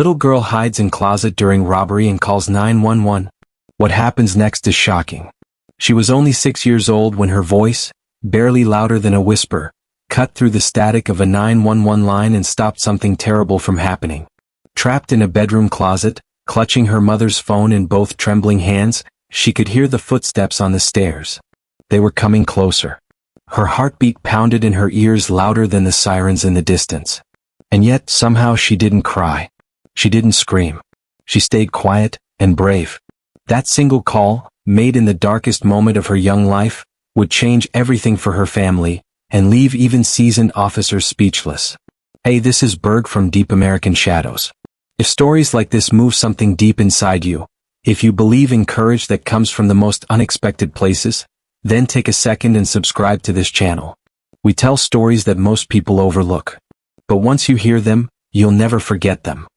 Little girl hides in closet during robbery and calls 911. What happens next is shocking. She was only 6 years old when her voice, barely louder than a whisper, cut through the static of a 911 line and stopped something terrible from happening. Trapped in a bedroom closet, clutching her mother's phone in both trembling hands, she could hear the footsteps on the stairs. They were coming closer. Her heartbeat pounded in her ears louder than the sirens in the distance. And yet, somehow she didn't cry. She didn't scream. She stayed quiet and brave. That single call, made in the darkest moment of her young life, would change everything for her family, and leave even seasoned officers speechless. Hey, this is Berg from Deep American Shadows. If stories like this move something deep inside you, if you believe in courage that comes from the most unexpected places, then take a second and subscribe to this channel. We tell stories that most people overlook. But once you hear them, you'll never forget them.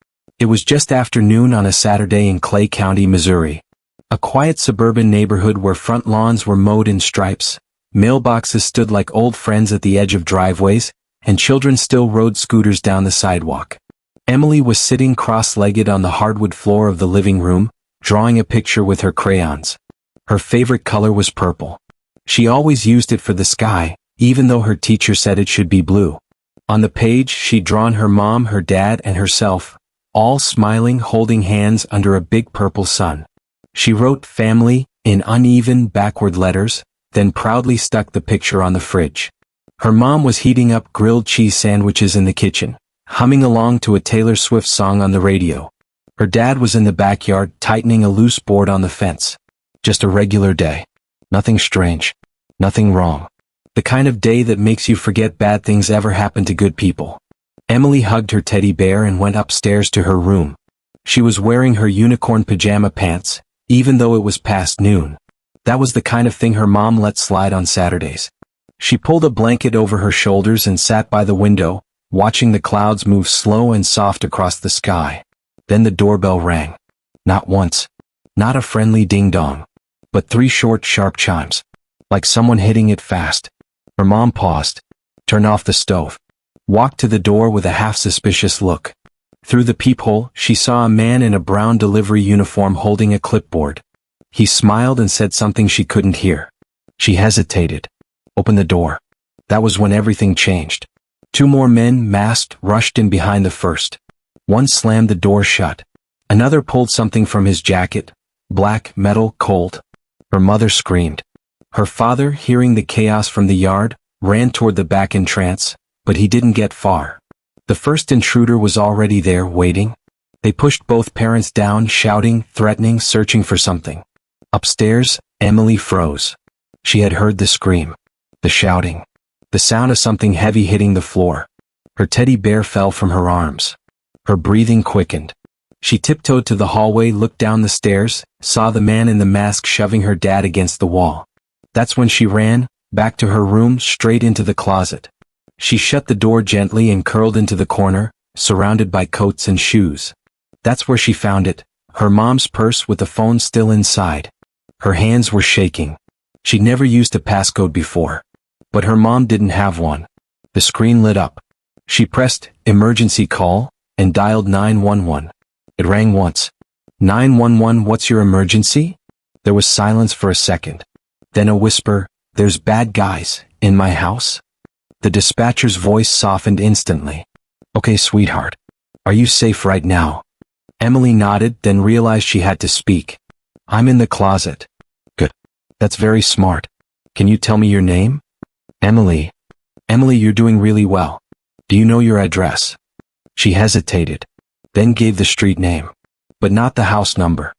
It was just after noon on a Saturday in Clay County, Missouri. A quiet suburban neighborhood where front lawns were mowed in stripes, mailboxes stood like old friends at the edge of driveways, and children still rode scooters down the sidewalk. Emily was sitting cross-legged on the hardwood floor of the living room, drawing a picture with her crayons. Her favorite color was purple. She always used it for the sky, even though her teacher said it should be blue. On the page, she'd drawn her mom, her dad, and herself, all smiling, holding hands under a big purple sun. She wrote family in uneven, backward letters, then proudly stuck the picture on the fridge. Her mom was heating up grilled cheese sandwiches in the kitchen, humming along to a Taylor Swift song on the radio. Her dad was in the backyard tightening a loose board on the fence. Just a regular day. Nothing strange. Nothing wrong. The kind of day that makes you forget bad things ever happen to good people. Emily hugged her teddy bear and went upstairs to her room. She was wearing her unicorn pajama pants, even though it was past noon. That was the kind of thing her mom let slide on Saturdays. She pulled a blanket over her shoulders and sat by the window, watching the clouds move slow and soft across the sky. Then the doorbell rang. Not once. Not a friendly ding-dong. But 3 short, sharp chimes. Like someone hitting it fast. Her mom paused, turned off the stove, walked to the door with a half-suspicious look. Through the peephole, she saw a man in a brown delivery uniform holding a clipboard. He smiled and said something she couldn't hear. She hesitated. Opened the door. That was when everything changed. 2 more men, masked, rushed in behind the first. One slammed the door shut. Another pulled something from his jacket. Black, metal, cold. Her mother screamed. Her father, hearing the chaos from the yard, ran toward the back entrance, but he didn't get far. The first intruder was already there, waiting. They pushed both parents down, shouting, threatening, searching for something. Upstairs, Emily froze. She had heard the scream, the shouting, the sound of something heavy hitting the floor. Her teddy bear fell from her arms. Her breathing quickened. She tiptoed to the hallway, looked down the stairs, saw the man in the mask shoving her dad against the wall. That's when she ran, back to her room, straight into the closet. She shut the door gently and curled into the corner, surrounded by coats and shoes. That's where she found it, her mom's purse with the phone still inside. Her hands were shaking. She'd never used a passcode before. But her mom didn't have one. The screen lit up. She pressed emergency call and dialed 911. It rang once. 911, what's your emergency? There was silence for a second. Then a whisper, there's bad guys in my house. The dispatcher's voice softened instantly. Okay, sweetheart. Are you safe right now? Emily nodded, then realized she had to speak. I'm in the closet. Good. That's very smart. Can you tell me your name? Emily. Emily, you're doing really well. Do you know your address? She hesitated, then gave the street name, but not the house number.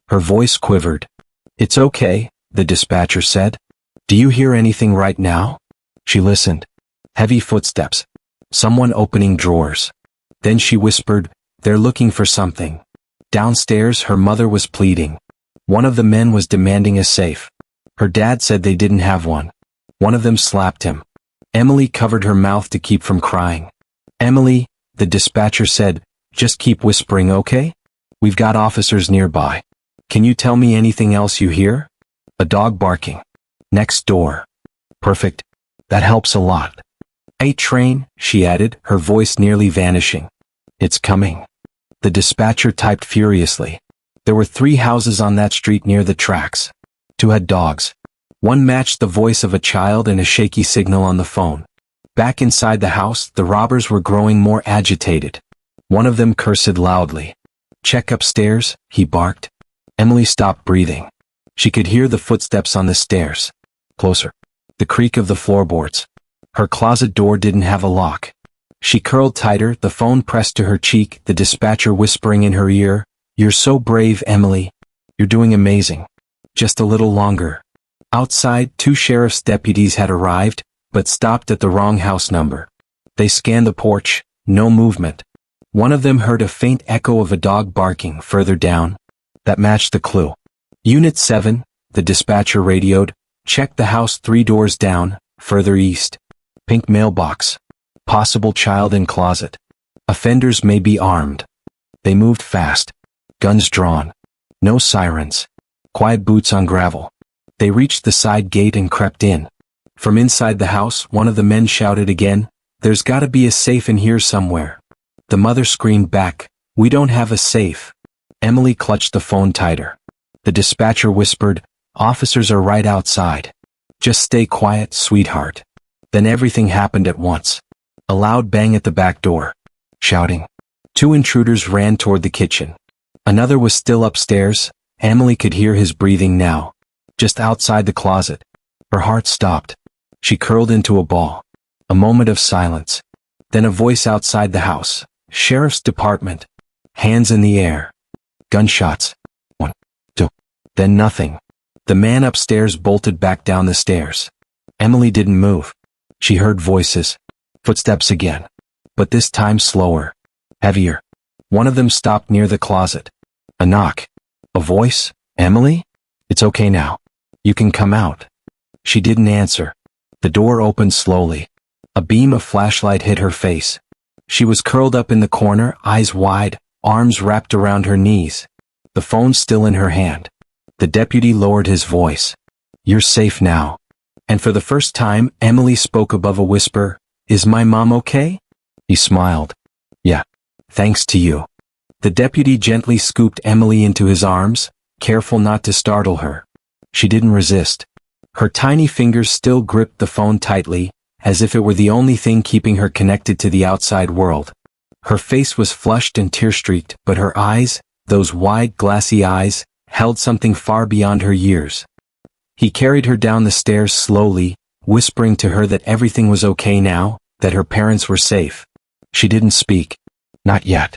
Her voice quivered. It's okay, the dispatcher said. Do you hear anything right now? She listened. Heavy footsteps. Someone opening drawers. Then she whispered, they're looking for something. Downstairs, her mother was pleading. One of the men was demanding a safe. Her dad said they didn't have one. One of them slapped him. Emily covered her mouth to keep from crying. Emily, the dispatcher said, just keep whispering, okay? We've got officers nearby. Can you tell me anything else you hear? A dog barking. Next door. Perfect. That helps a lot. A train, she added, her voice nearly vanishing. It's coming. The dispatcher typed furiously. There were 3 houses on that street near the tracks. 2 had dogs. One matched the voice of a child and a shaky signal on the phone. Back inside the house, the robbers were growing more agitated. One of them cursed loudly. "Check upstairs," he barked. Emily stopped breathing. She could hear the footsteps on the stairs. Closer. The creak of the floorboards. Her closet door didn't have a lock. She curled tighter, the phone pressed to her cheek, the dispatcher whispering in her ear, "You're so brave, Emily. You're doing amazing. Just a little longer." Outside, 2 sheriff's deputies had arrived, but stopped at the wrong house number. They scanned the porch, no movement. One of them heard a faint echo of a dog barking further down. That matched the clue. "Unit 7, the dispatcher radioed, check the house 3 doors down, further east. Pink mailbox. Possible child in closet. Offenders may be armed." They moved fast. Guns drawn. No sirens. Quiet boots on gravel. They reached the side gate and crept in. From inside the house, one of the men shouted again, "There's gotta be a safe in here somewhere." The mother screamed back, "We don't have a safe." Emily clutched the phone tighter. The dispatcher whispered, "Officers are right outside. Just stay quiet, sweetheart." Then everything happened at once. A loud bang at the back door. Shouting. 2 intruders ran toward the kitchen. Another was still upstairs. Emily could hear his breathing now. Just outside the closet. Her heart stopped. She curled into a ball. A moment of silence. Then a voice outside the house. "Sheriff's Department." Hands in the air. Gunshots. 1, 2. Then nothing. The man upstairs bolted back down the stairs. Emily didn't move. She heard voices. Footsteps again. But this time slower. Heavier. One of them stopped near the closet. A knock. A voice. "Emily? It's okay now. You can come out." She didn't answer. The door opened slowly. A beam of flashlight hit her face. She was curled up in the corner, eyes wide, arms wrapped around her knees. The phone still in her hand. The deputy lowered his voice. "You're safe now." And for the first time, Emily spoke above a whisper, "Is my mom okay?" He smiled. "Yeah. Thanks to you." The deputy gently scooped Emily into his arms, careful not to startle her. She didn't resist. Her tiny fingers still gripped the phone tightly, as if it were the only thing keeping her connected to the outside world. Her face was flushed and tear-streaked, but her eyes, those wide, glassy eyes, held something far beyond her years. He carried her down the stairs slowly, whispering to her that everything was okay now, that her parents were safe. She didn't speak. Not yet.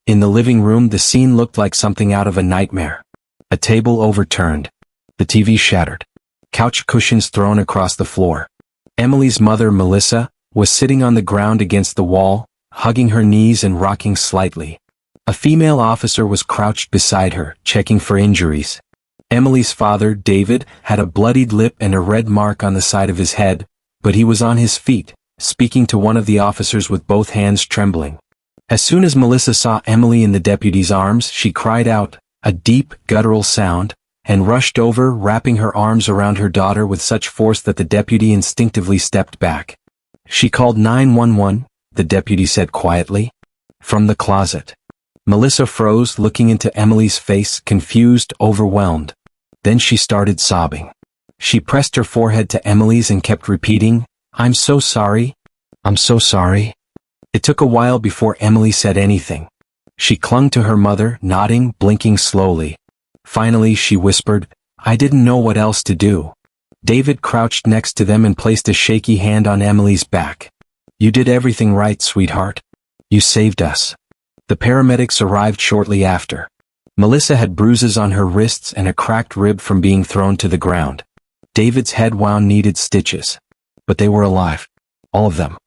In the living room, the scene looked like something out of a nightmare. A table overturned. The TV shattered. Couch cushions thrown across the floor. Emily's mother, Melissa, was sitting on the ground against the wall, hugging her knees and rocking slightly. A female officer was crouched beside her, checking for injuries. Emily's father, David, had a bloodied lip and a red mark on the side of his head, but he was on his feet, speaking to one of the officers with both hands trembling. As soon as Melissa saw Emily in the deputy's arms, she cried out, a deep, guttural sound, and rushed over, wrapping her arms around her daughter with such force that the deputy instinctively stepped back. "She called 911, the deputy said quietly. From the closet. Melissa froze, looking into Emily's face, confused, overwhelmed. Then she started sobbing. She pressed her forehead to Emily's and kept repeating, "I'm so sorry. I'm so sorry." It took a while before Emily said anything. She clung to her mother, nodding, blinking slowly. Finally she whispered, "I didn't know what else to do." David crouched next to them and placed a shaky hand on Emily's back. "You did everything right, sweetheart. You saved us." The paramedics arrived shortly after. Melissa had bruises on her wrists and a cracked rib from being thrown to the ground. David's head wound needed stitches. But they were alive. All of them.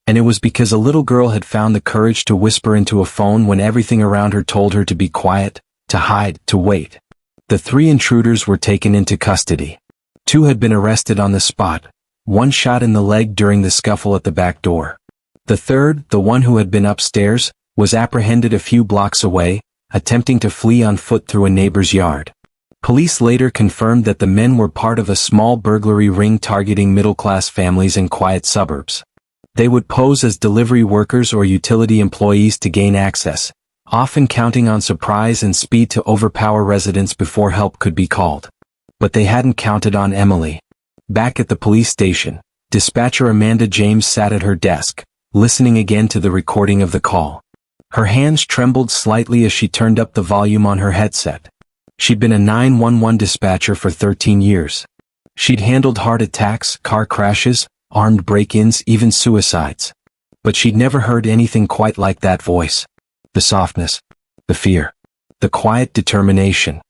And it was because a little girl had found the courage to whisper into a phone when everything around her told her to be quiet, to hide, to wait. The 3 intruders were taken into custody. 2 had been arrested on the spot, 1 shot in the leg during the scuffle at the back door. The third, the one who had been upstairs, was apprehended a few blocks away, attempting to flee on foot through a neighbor's yard. Police later confirmed that the men were part of a small burglary ring targeting middle-class families in quiet suburbs. They would pose as delivery workers or utility employees to gain access, often counting on surprise and speed to overpower residents before help could be called. But they hadn't counted on Emily. Back at the police station, dispatcher Amanda James sat at her desk, listening again to the recording of the call. Her hands trembled slightly as she turned up the volume on her headset. She'd been a 911 dispatcher for 13 years. She'd handled heart attacks, car crashes, armed break-ins, even suicides. But she'd never heard anything quite like that voice. The softness, the fear, the quiet determination.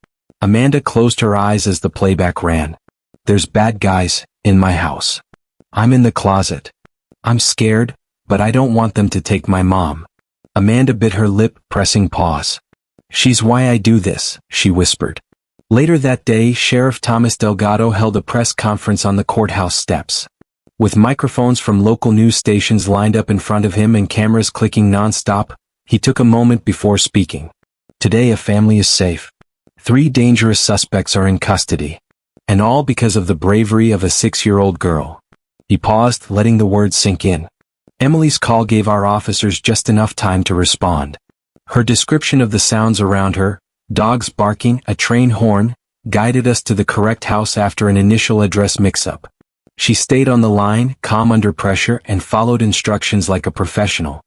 Amanda closed her eyes as the playback ran. There's bad guys in my house. I'm in the closet. I'm scared, but I don't want them to take my mom. Amanda bit her lip, pressing pause. She's why I do this, she whispered. Later that day, Sheriff Thomas Delgado held a press conference on the courthouse steps. With microphones from local news stations lined up in front of him and cameras clicking non-stop, he took a moment before speaking. Today a family is safe. 3 dangerous suspects are in custody. And all because of the bravery of a 6-year-old girl. He paused, letting the words sink in. Emily's call gave our officers just enough time to respond. Her description of the sounds around her, dogs barking, a train horn, guided us to the correct house after an initial address mix-up. She stayed on the line, calm under pressure, and followed instructions like a professional.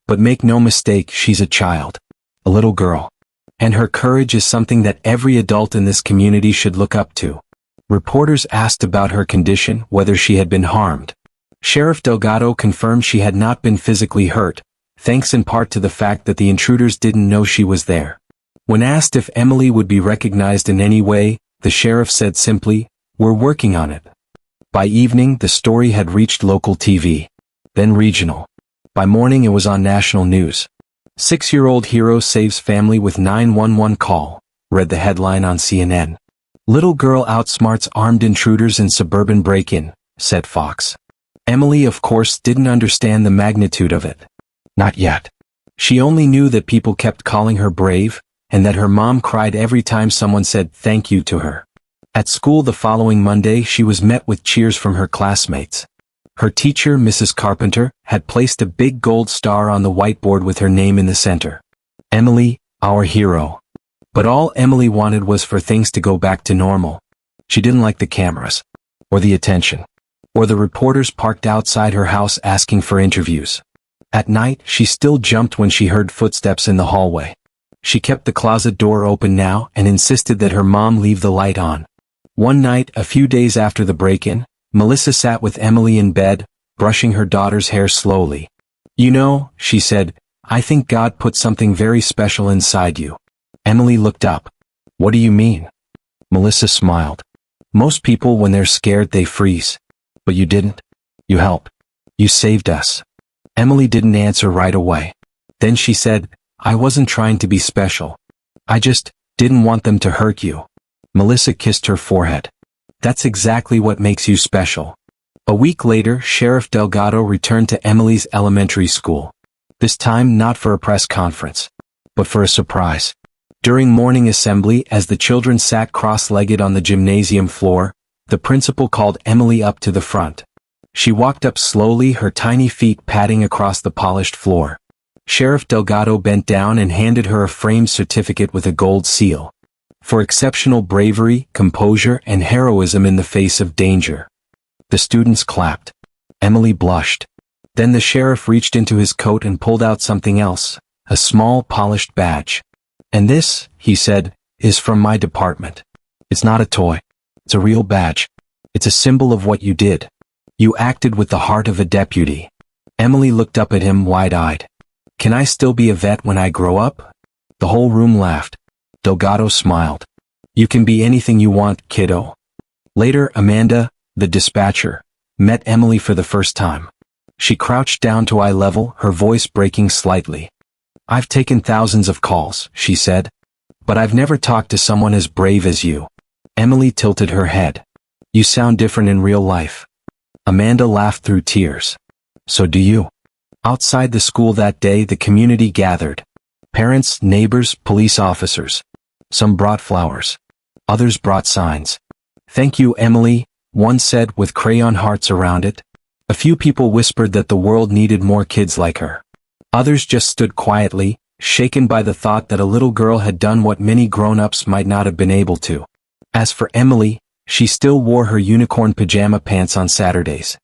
But make no mistake, she's a child. A little girl. And her courage is something that every adult in this community should look up to. Reporters asked about her condition, whether she had been harmed. Sheriff Delgado confirmed she had not been physically hurt, thanks in part to the fact that the intruders didn't know she was there. When asked if Emily would be recognized in any way, the sheriff said simply, "We're working on it." By evening, the story had reached local TV, then regional. By morning it was on national news. 6-year-old hero saves family with 911 call, read the headline on CNN. Little girl outsmarts armed intruders in suburban break-in, said Fox. Emily, of course, didn't understand the magnitude of it. Not yet. She only knew that people kept calling her brave, and that her mom cried every time someone said thank you to her. At school the following Monday she was met with cheers from her classmates. Her teacher, Mrs. Carpenter, had placed a big gold star on the whiteboard with her name in the center. Emily, our hero. But all Emily wanted was for things to go back to normal. She didn't like the cameras, or the attention, or the reporters parked outside her house asking for interviews. At night, she still jumped when she heard footsteps in the hallway. She kept the closet door open now and insisted that her mom leave the light on. One night, a few days after the break-in, Melissa sat with Emily in bed, brushing her daughter's hair slowly. "You know," she said, "I think God put something very special inside you." Emily looked up. "What do you mean?" Melissa smiled. "Most people, when they're scared, they freeze. But you didn't. You helped. You saved us." Emily didn't answer right away. Then she said, "I wasn't trying to be special. I just didn't want them to hurt you." Melissa kissed her forehead. "That's exactly what makes you special." A week later, Sheriff Delgado returned to Emily's elementary school. This time not for a press conference, but for a surprise. During morning assembly, as the children sat cross-legged on the gymnasium floor, the principal called Emily up to the front. She walked up slowly, her tiny feet padding across the polished floor. Sheriff Delgado bent down and handed her a framed certificate with a gold seal. For exceptional bravery, composure, and heroism in the face of danger. The students clapped. Emily blushed. Then the sheriff reached into his coat and pulled out something else, a small polished badge. "And this," he said, "is from my department. It's not a toy. It's a real badge. It's a symbol of what you did. You acted with the heart of a deputy." Emily looked up at him wide-eyed. "Can I still be a vet when I grow up?" The whole room laughed. Delgado smiled. "You can be anything you want, kiddo." Later, Amanda, the dispatcher, met Emily for the first time. She crouched down to eye level, her voice breaking slightly. "I've taken thousands of calls," she said. "But I've never talked to someone as brave as you." Emily tilted her head. "You sound different in real life." Amanda laughed through tears. "So do you." Outside the school that day, the community gathered. Parents, neighbors, police officers. Some brought flowers. Others brought signs. "Thank you, Emily," one said with crayon hearts around it. A few people whispered that the world needed more kids like her. Others just stood quietly, shaken by the thought that a little girl had done what many grown-ups might not have been able to. As for Emily, she still wore her unicorn pajama pants on Saturdays.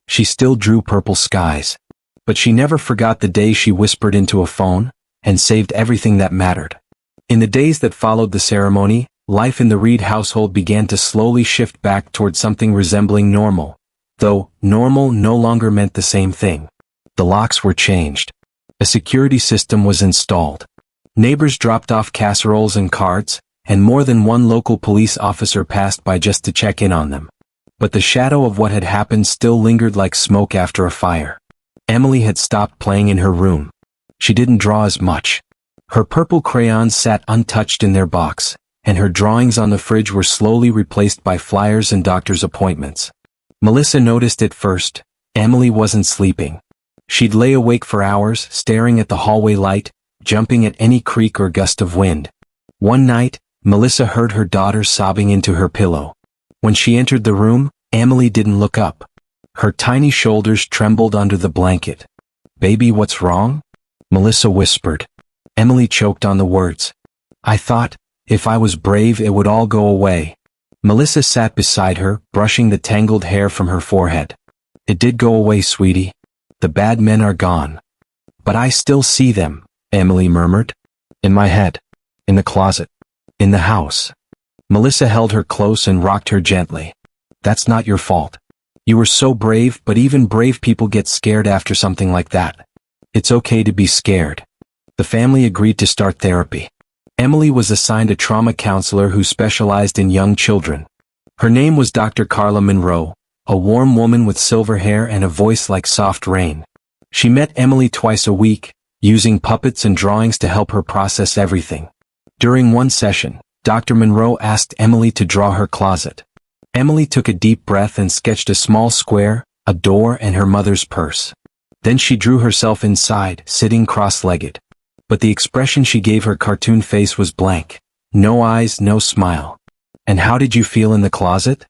She still drew purple skies. But she never forgot the day she whispered into a phone and saved everything that mattered. In the days that followed the ceremony, life in the Reed household began to slowly shift back toward something resembling normal, though normal no longer meant the same thing. The locks were changed. A security system was installed. Neighbors dropped off casseroles and cards, and more than one local police officer passed by just to check in on them. But the shadow of what had happened still lingered like smoke after a fire. Emily had stopped playing in her room. She didn't draw as much. Her purple crayons sat untouched in their box, and her drawings on the fridge were slowly replaced by flyers and doctor's appointments. Melissa noticed it first. Emily wasn't sleeping. She'd lay awake for hours, staring at the hallway light, jumping at any creak or gust of wind. One night, Melissa heard her daughter sobbing into her pillow. When she entered the room, Emily didn't look up. Her tiny shoulders trembled under the blanket. "Baby, what's wrong?" Melissa whispered. Emily choked on the words. "I thought, if I was brave it would all go away." Melissa sat beside her, brushing the tangled hair from her forehead. "It did go away, sweetie. The bad men are gone. But I still see them," Emily murmured. "In my head. In the closet. In the house." Melissa held her close and rocked her gently. "That's not your fault. You were so brave, but even brave people get scared after something like that. It's okay to be scared." The family agreed to start therapy. Emily was assigned a trauma counselor who specialized in young children. Her name was Dr. Carla Monroe, a warm woman with silver hair and a voice like soft rain. She met Emily twice a week, using puppets and drawings to help her process everything. During one session, Dr. Monroe asked Emily to draw her closet. Emily took a deep breath and sketched a small square, a door, and her mother's purse. Then she drew herself inside, sitting cross-legged. But the expression she gave her cartoon face was blank. No eyes, no smile. "And how did you feel in the closet?"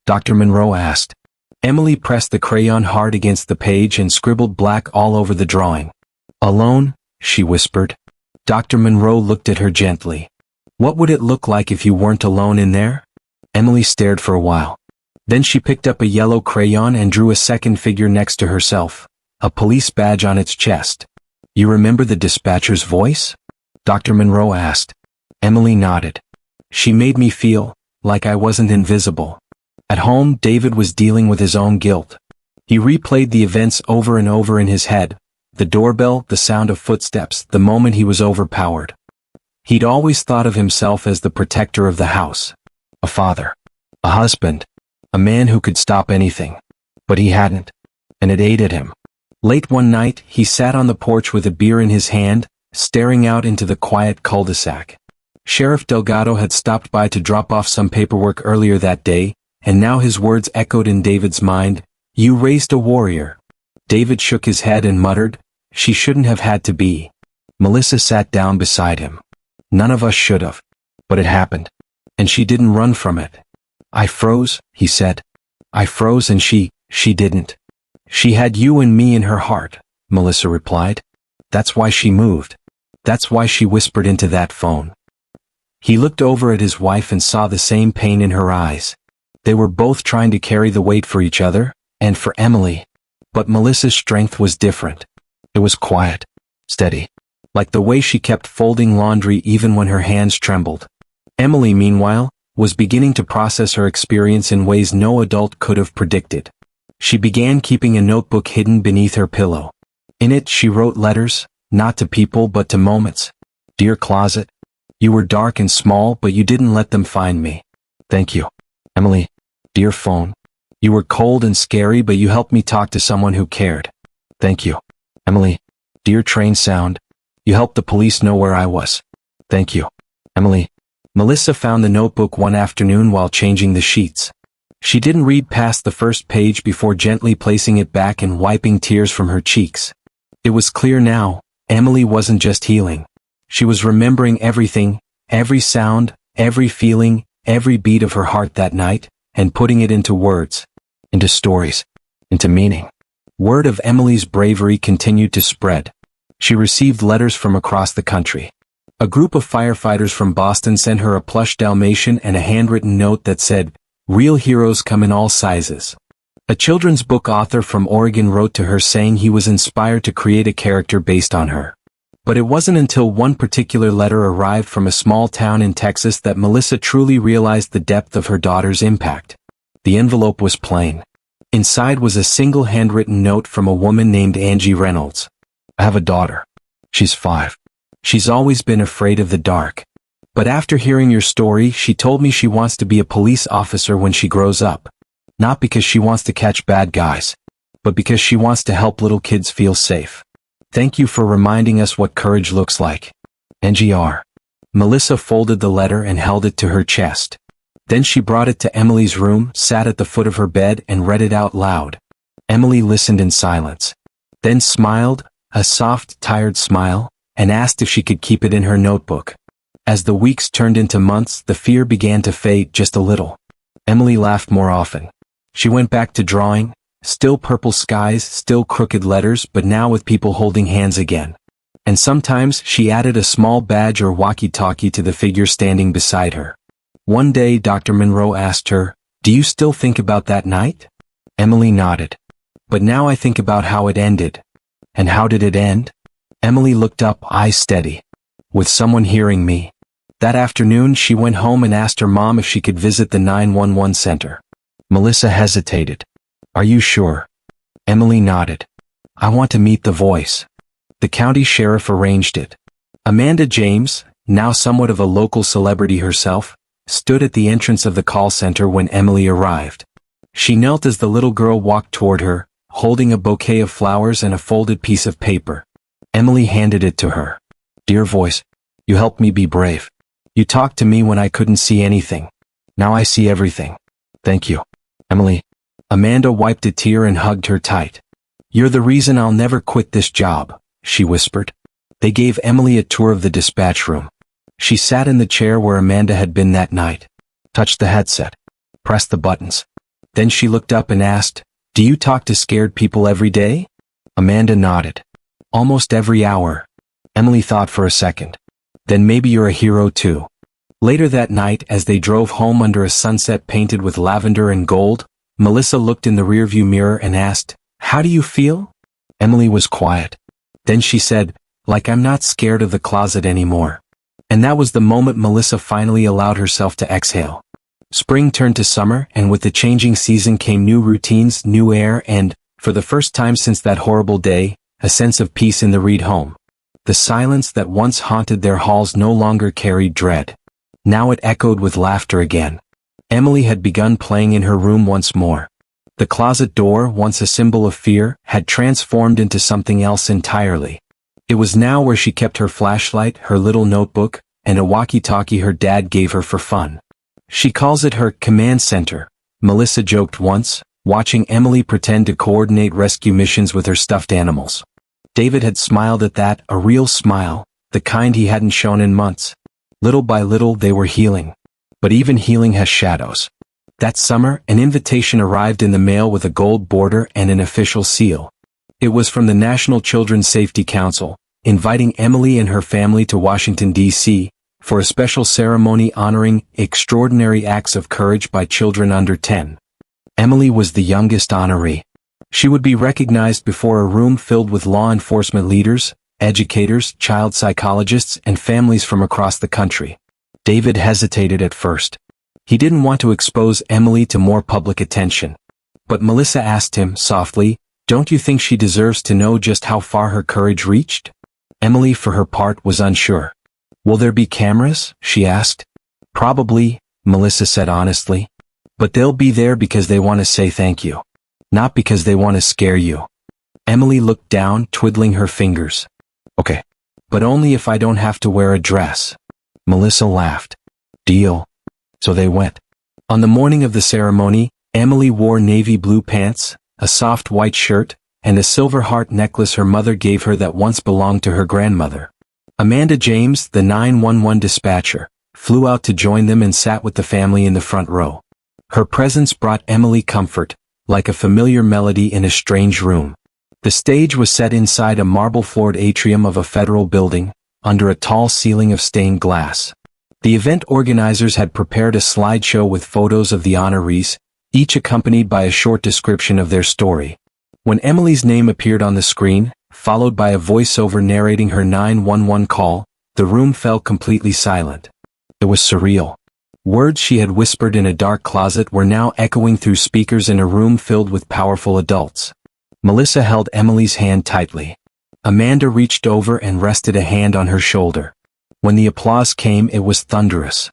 Dr. Monroe asked. Emily pressed the crayon hard against the page and scribbled black all over the drawing. "Alone," she whispered. Dr. Monroe looked at her gently. "What would it look like if you weren't alone in there?" Emily stared for a while. Then she picked up a yellow crayon and drew a second figure next to herself, a police badge on its chest. "You remember the dispatcher's voice?" Dr. Monroe asked. Emily nodded. "She made me feel like I wasn't invisible." At home, David was dealing with his own guilt. He replayed the events over and over in his head, the doorbell, the sound of footsteps, the moment he was overpowered. He'd always thought of himself as the protector of the house. A father. A husband. A man who could stop anything. But he hadn't. And it ate at him. Late one night, he sat on the porch with a beer in his hand, staring out into the quiet cul-de-sac. Sheriff Delgado had stopped by to drop off some paperwork earlier that day, and now his words echoed in David's mind. "You raised a warrior." David shook his head and muttered, "She shouldn't have had to be." Melissa sat down beside him. "None of us should have. But it happened. And she didn't run from it." "I froze," he said. "I froze and she didn't." "She had you and me in her heart," Melissa replied. "That's why she moved. That's why she whispered into that phone." He looked over at his wife and saw the same pain in her eyes. They were both trying to carry the weight for each other, and for Emily. But Melissa's strength was different. It was quiet, steady, like the way she kept folding laundry even when her hands trembled. Emily, meanwhile, was beginning to process her experience in ways no adult could have predicted. She began keeping a notebook hidden beneath her pillow. In it she wrote letters, not to people but to moments. "Dear closet, you were dark and small but you didn't let them find me. Thank you. Emily, dear phone, you were cold and scary but you helped me talk to someone who cared. Thank you. Emily, dear train sound, you helped the police know where I was. Thank you. Emily." Melissa found the notebook one afternoon while changing the sheets. She didn't read past the first page before gently placing it back and wiping tears from her cheeks. It was clear now, Emily wasn't just healing. She was remembering everything, every sound, every feeling, every beat of her heart that night, and putting it into words, into stories, into meaning. Word of Emily's bravery continued to spread. She received letters from across the country. A group of firefighters from Boston sent her a plush Dalmatian and a handwritten note that said, "Real heroes come in all sizes." A children's book author from Oregon wrote to her saying he was inspired to create a character based on her. But it wasn't until one particular letter arrived from a small town in Texas that Melissa truly realized the depth of her daughter's impact. The envelope was plain. Inside was a single handwritten note from a woman named Angie Reynolds. "I have a daughter. She's 5. She's always been afraid of the dark. But after hearing your story, she told me she wants to be a police officer when she grows up. Not because she wants to catch bad guys, but because she wants to help little kids feel safe. Thank you for reminding us what courage looks like. NGR." Melissa folded the letter and held it to her chest. Then she brought it to Emily's room, sat at the foot of her bed, and read it out loud. Emily listened in silence. Then smiled, a soft, tired smile, and asked if she could keep it in her notebook. As the weeks turned into months, the fear began to fade just a little. Emily laughed more often. She went back to drawing, still purple skies, still crooked letters, but now with people holding hands again. And sometimes she added a small badge or walkie-talkie to the figure standing beside her. One day Dr. Monroe asked her, "Do you still think about that night?" Emily nodded. "But now I think about how it ended." "And how did it end?" Emily looked up, eyes steady. "With someone hearing me." That afternoon she went home and asked her mom if she could visit the 911 center. Melissa hesitated. "Are you sure?" Emily nodded. "I want to meet the voice." The county sheriff arranged it. Amanda James, now somewhat of a local celebrity herself, stood at the entrance of the call center when Emily arrived. She knelt as the little girl walked toward her, holding a bouquet of flowers and a folded piece of paper. Emily handed it to her. "Dear voice, you helped me be brave. You talked to me when I couldn't see anything. Now I see everything. Thank you, Emily." Amanda wiped a tear and hugged her tight. "You're the reason I'll never quit this job," she whispered. They gave Emily a tour of the dispatch room. She sat in the chair where Amanda had been that night. Touched the headset. Pressed the buttons. Then she looked up and asked, "Do you talk to scared people every day?" Amanda nodded. "Almost every hour." Emily thought for a second. "Then maybe you're a hero too." Later that night, as they drove home under a sunset painted with lavender and gold, Melissa looked in the rearview mirror and asked, "How do you feel?" Emily was quiet. Then she said, "Like I'm not scared of the closet anymore." And that was the moment Melissa finally allowed herself to exhale. Spring turned to summer, and with the changing season came new routines, new air, and, for the first time since that horrible day, a sense of peace in the Reed home. The silence that once haunted their halls no longer carried dread. Now it echoed with laughter again. Emily had begun playing in her room once more. The closet door, once a symbol of fear, had transformed into something else entirely. It was now where she kept her flashlight, her little notebook, and a walkie-talkie her dad gave her for fun. "She calls it her command center," Melissa joked once, watching Emily pretend to coordinate rescue missions with her stuffed animals. David had smiled at that, a real smile, the kind he hadn't shown in months. Little by little they were healing. But even healing has shadows. That summer, an invitation arrived in the mail with a gold border and an official seal. It was from the National Children's Safety Council, inviting Emily and her family to Washington, D.C., for a special ceremony honoring extraordinary acts of courage by children under 10. Emily was the youngest honoree. She would be recognized before a room filled with law enforcement leaders, educators, child psychologists, and families from across the country. David hesitated at first. He didn't want to expose Emily to more public attention. But Melissa asked him, softly, "Don't you think she deserves to know just how far her courage reached?" Emily, for her part, was unsure. "Will there be cameras?" she asked. "Probably," Melissa said honestly. "But they'll be there because they want to say thank you. Not because they want to scare you." Emily looked down, twiddling her fingers. "Okay. But only if I don't have to wear a dress." Melissa laughed. "Deal." So they went. On the morning of the ceremony, Emily wore navy blue pants, a soft white shirt, and a silver heart necklace her mother gave her that once belonged to her grandmother. Amanda James, the 911 dispatcher, flew out to join them and sat with the family in the front row. Her presence brought Emily comfort, like a familiar melody in a strange room. The stage was set inside a marble-floored atrium of a federal building, under a tall ceiling of stained glass. The event organizers had prepared a slideshow with photos of the honorees, each accompanied by a short description of their story. When Emily's name appeared on the screen, followed by a voiceover narrating her 911 call, the room fell completely silent. It was surreal. Words she had whispered in a dark closet were now echoing through speakers in a room filled with powerful adults. Melissa held Emily's hand tightly. Amanda reached over and rested a hand on her shoulder. When the applause came, it was thunderous.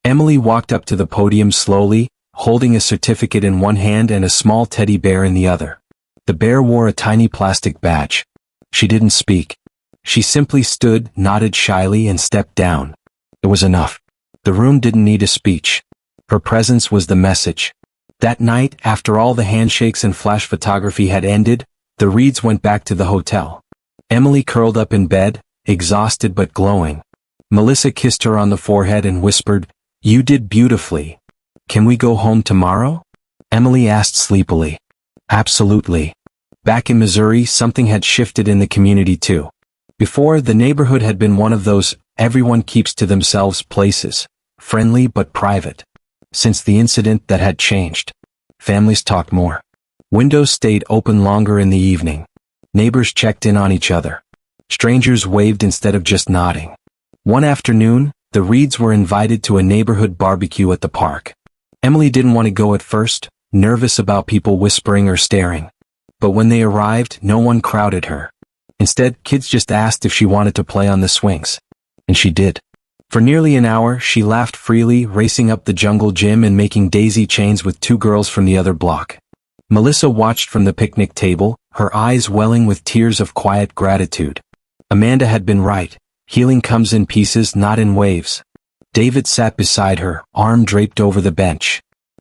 Emily walked up to the podium slowly, holding a certificate in one hand and a small teddy bear in the other. The bear wore a tiny plastic badge. She didn't speak. She simply stood, nodded shyly, and stepped down. It was enough. The room didn't need a speech. Her presence was the message. That night, after all the handshakes and flash photography had ended, the Reeds went back to the hotel. Emily curled up in bed, exhausted but glowing. Melissa kissed her on the forehead and whispered, "You did beautifully. Can we go home tomorrow?" Emily asked sleepily. Absolutely. Back in Missouri, something had shifted in the community too. Before, the neighborhood had been one of those everyone keeps to themselves places, friendly but private. Since the incident, that had changed. Families talked more. Windows stayed open longer in the evening. Neighbors checked in on each other. Strangers waved instead of just nodding. One afternoon, the Reeds were invited to a neighborhood barbecue at the park. Emily didn't want to go at first, nervous about people whispering or staring. But when they arrived, no one crowded her. Instead, kids just asked if she wanted to play on the swings. And she did. For nearly an hour, she laughed freely, racing up the jungle gym and making daisy chains with two girls from the other block. Melissa watched from the picnic table, her eyes welling with tears of quiet gratitude. Amanda had been right. Healing comes in pieces, not in waves. David sat beside her, arm draped over the bench.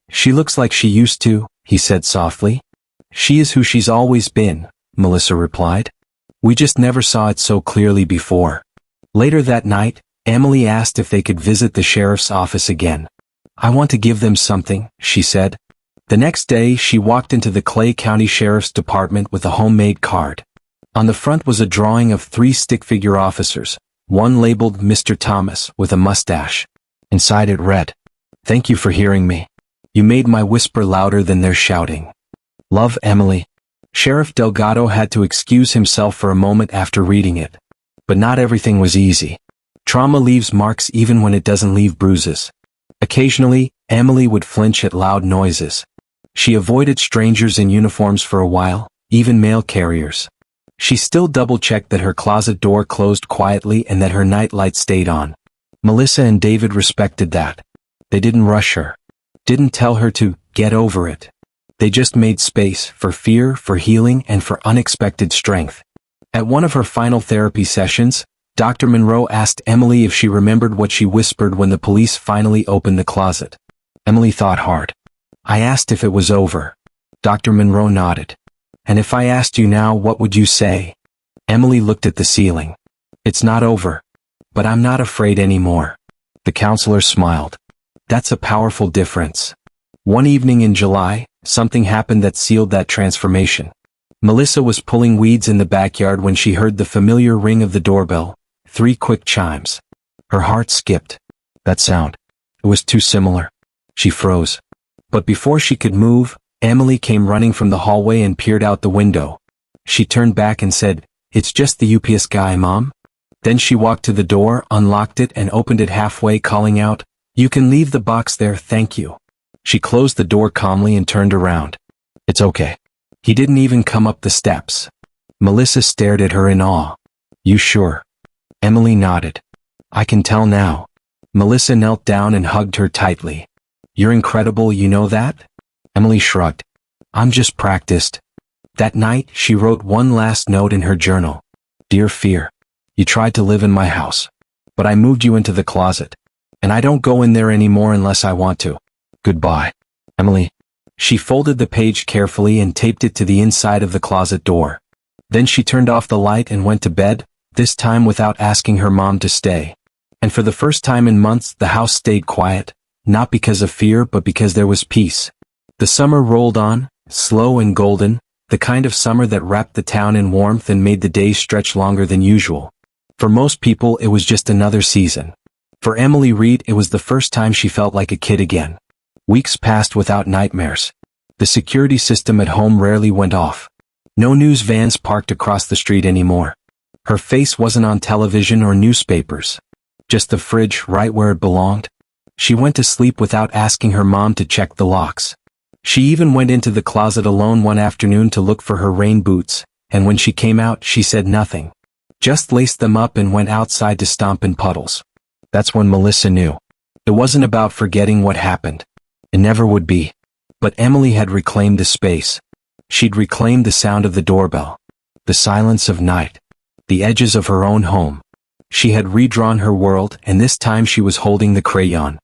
"She looks like she used to," he said softly. "She is who she's always been," Melissa replied. "We just never saw it so clearly before." Later that night, Emily asked if they could visit the sheriff's office again. "I want to give them something," she said. The next day, she walked into the Clay County Sheriff's Department with a homemade card. On the front was a drawing of 3 stick-figure officers, one labeled Mr. Thomas with a mustache. Inside it read, "Thank you for hearing me. You made my whisper louder than their shouting. Love, Emily." Sheriff Delgado had to excuse himself for a moment after reading it. But not everything was easy. Trauma leaves marks even when it doesn't leave bruises. Occasionally, Emily would flinch at loud noises. She avoided strangers in uniforms for a while, even mail carriers. She still double-checked that her closet door closed quietly and that her nightlight stayed on. Melissa and David respected that. They didn't rush her. Didn't tell her to get over it. They just made space for fear, for healing, and for unexpected strength. At one of her final therapy sessions, Dr. Monroe asked Emily if she remembered what she whispered when the police finally opened the closet. Emily thought hard. "I asked if it was over." Dr. Monroe nodded. "And if I asked you now, what would you say?" Emily looked at the ceiling. "It's not over. But I'm not afraid anymore." The counselor smiled. "That's a powerful difference." One evening in July, something happened that sealed that transformation. Melissa was pulling weeds in the backyard when she heard the familiar ring of the doorbell, 3 quick chimes. Her heart skipped. That sound. It was too similar. She froze. But before she could move, Emily came running from the hallway and peered out the window. She turned back and said, "It's just the UPS guy, Mom." Then she walked to the door, unlocked it, and opened it halfway, calling out, "You can leave the box there, thank you." She closed the door calmly and turned around. "It's okay." He didn't even come up the steps. Melissa stared at her in awe. "You sure?" Emily nodded. "I can tell now." Melissa knelt down and hugged her tightly. "You're incredible, you know that?" Emily shrugged. "I'm just practiced." That night, she wrote one last note in her journal. "Dear Fear, you tried to live in my house. But I moved you into the closet. And I don't go in there anymore unless I want to. Goodbye, Emily." She folded the page carefully and taped it to the inside of the closet door. Then she turned off the light and went to bed, this time without asking her mom to stay. And for the first time in months, the house stayed quiet, not because of fear but because there was peace. The summer rolled on, slow and golden, the kind of summer that wrapped the town in warmth and made the days stretch longer than usual. For most people, it was just another season. For Emily Reed, it was the first time she felt like a kid again. Weeks passed without nightmares. The security system at home rarely went off. No news vans parked across the street anymore. Her face wasn't on television or newspapers. Just the fridge right where it belonged. She went to sleep without asking her mom to check the locks. She even went into the closet alone one afternoon to look for her rain boots, and when she came out, she said nothing. Just laced them up and went outside to stomp in puddles. That's when Melissa knew. It wasn't about forgetting what happened. It never would be. But Emily had reclaimed the space. She'd reclaimed the sound of the doorbell, the silence of night, the edges of her own home. She had redrawn her world, and this time she was holding the crayon.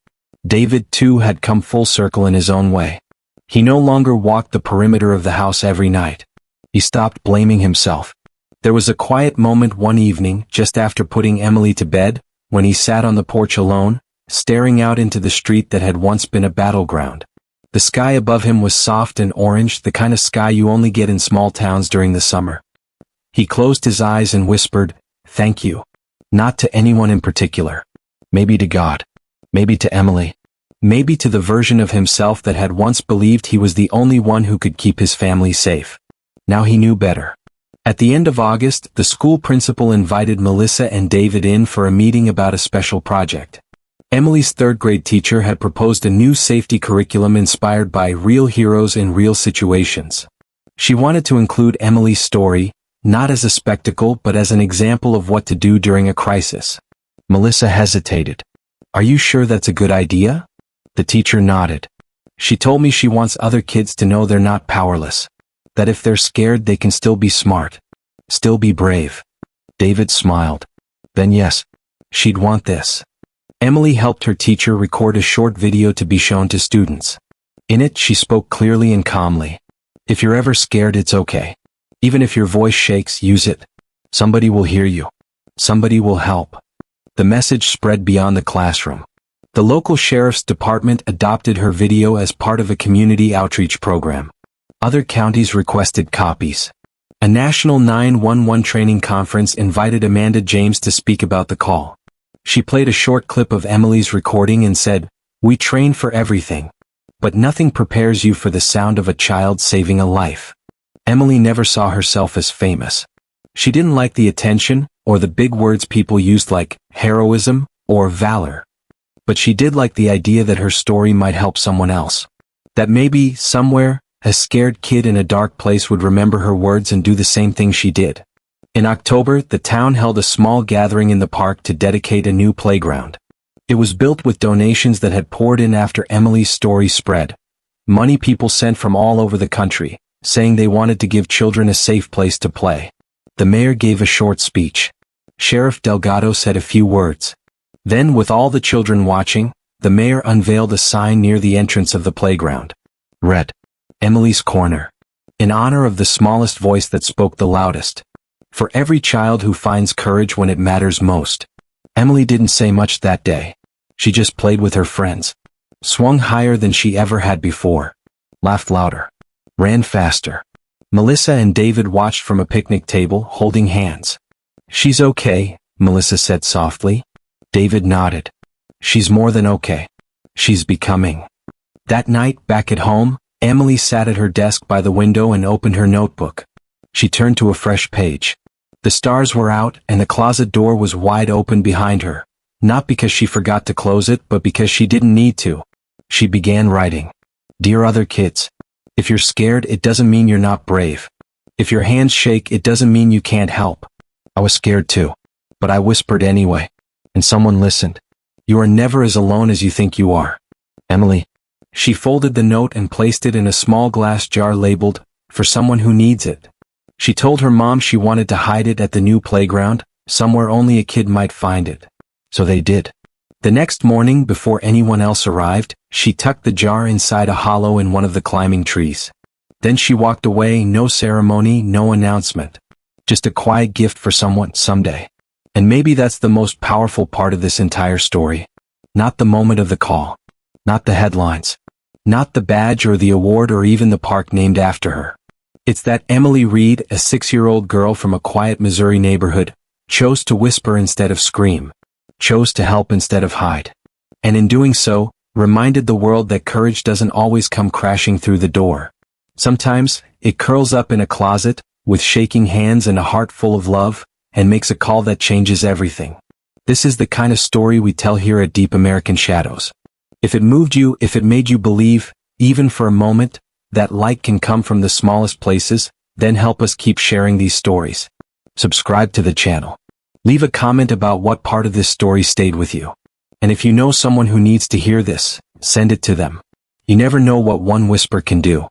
David, too, had come full circle in his own way. He no longer walked the perimeter of the house every night. He stopped blaming himself. There was a quiet moment one evening, just after putting Emily to bed, when he sat on the porch alone, staring out into the street that had once been a battleground. The sky above him was soft and orange, the kind of sky you only get in small towns during the summer. He closed his eyes and whispered, "Thank you." Not to anyone in particular. Maybe to God. Maybe to Emily. Maybe to the version of himself that had once believed he was the only one who could keep his family safe. Now he knew better. At the end of August, the school principal invited Melissa and David in for a meeting about a special project. Emily's third-grade teacher had proposed a new safety curriculum inspired by real heroes in real situations. She wanted to include Emily's story, not as a spectacle but as an example of what to do during a crisis. Melissa hesitated. "Are you sure that's a good idea?" The teacher nodded. "She told me she wants other kids to know they're not powerless. That if they're scared they can still be smart. Still be brave." David smiled. Then yes, she'd want this. Emily helped her teacher record a short video to be shown to students. In it, she spoke clearly and calmly. "If you're ever scared, it's okay. Even if your voice shakes, use it. Somebody will hear you. Somebody will help." The message spread beyond the classroom. The local sheriff's department adopted her video as part of a community outreach program. Other counties requested copies. A national 911 training conference invited Amanda James to speak about the call. She played a short clip of Emily's recording and said, "We train for everything. But nothing prepares you for the sound of a child saving a life." Emily never saw herself as famous. She didn't like the attention, or the big words people used like heroism or valor. But she did like the idea that her story might help someone else. That maybe, somewhere, a scared kid in a dark place would remember her words and do the same thing she did. In October, the town held a small gathering in the park to dedicate a new playground. It was built with donations that had poured in after Emily's story spread. Money people sent from all over the country, saying they wanted to give children a safe place to play. The mayor gave a short speech. Sheriff Delgado said a few words. Then, with all the children watching, the mayor unveiled a sign near the entrance of the playground. Read, "Emily's Corner." In honor of the smallest voice that spoke the loudest. For every child who finds courage when it matters most. Emily didn't say much that day. She just played with her friends. Swung higher than she ever had before. Laughed louder. Ran faster. Melissa and David watched from a picnic table, holding hands. "She's okay," Melissa said softly. David nodded. "She's more than okay. She's becoming." That night, back at home, Emily sat at her desk by the window and opened her notebook. She turned to a fresh page. The stars were out, and the closet door was wide open behind her. Not because she forgot to close it, but because she didn't need to. She began writing. "Dear other kids, if you're scared, it doesn't mean you're not brave. If your hands shake, it doesn't mean you can't help. I was scared too. But I whispered anyway. And someone listened. You are never as alone as you think you are. Emily." She folded the note and placed it in a small glass jar labeled, "For someone who needs it." She told her mom she wanted to hide it at the new playground, somewhere only a kid might find it. So they did. The next morning, before anyone else arrived, she tucked the jar inside a hollow in one of the climbing trees. Then she walked away, no ceremony, no announcement. Just a quiet gift for someone, someday. And maybe that's the most powerful part of this entire story. Not the moment of the call. Not the headlines. Not the badge or the award or even the park named after her. It's that Emily Reed, a 6-year-old girl from a quiet Missouri neighborhood, chose to whisper instead of scream, chose to help instead of hide. And in doing so, reminded the world that courage doesn't always come crashing through the door. Sometimes, it curls up in a closet, with shaking hands and a heart full of love, and makes a call that changes everything. This is the kind of story we tell here at Deep American Shadows. If it moved you, if it made you believe, even for a moment, that light can come from the smallest places, then help us keep sharing these stories. Subscribe to the channel. Leave a comment about what part of this story stayed with you. And if you know someone who needs to hear this, send it to them. You never know what one whisper can do.